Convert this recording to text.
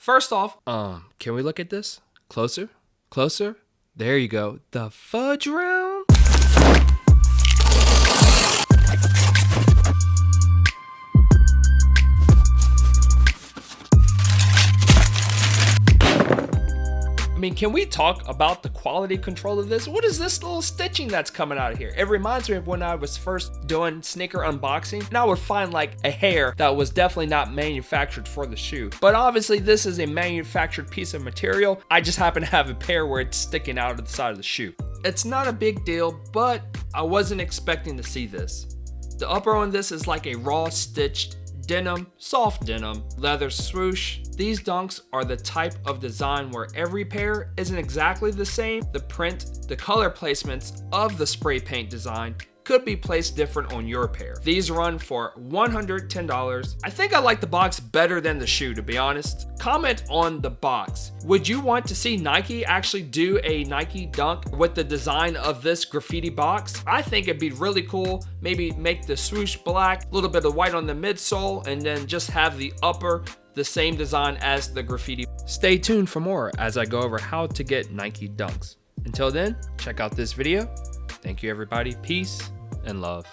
First off, can we look at this? Closer? Closer? There you go. The fudge round? I mean, can we talk about the quality control of this? What is this little stitching that's coming out of here? It reminds me of when I was first doing sneaker unboxing, and I would find like a hair that was definitely not manufactured for the shoe. But obviously this is a manufactured piece of material. I just happen to have a pair where it's sticking out of the side of the shoe. It's not a big deal, but I wasn't expecting to see this. The upper on this is like a raw stitched denim, soft denim, leather swoosh. These dunks are the type of design where every pair isn't exactly the same. The print, the color placements of the spray paint design could be placed different on your pair. These run for $110. I think I like the box better than the shoe, to be honest. Comment on the box. Would you want to see Nike actually do a Nike Dunk with the design of this graffiti box? I think it'd be really cool. Maybe make the swoosh black, a little bit of white on the midsole, and then just have the upper the same design as the graffiti. Stay tuned for more as I go over how to get Nike Dunks. Until then, check out this video. Thank you everybody. Peace and love.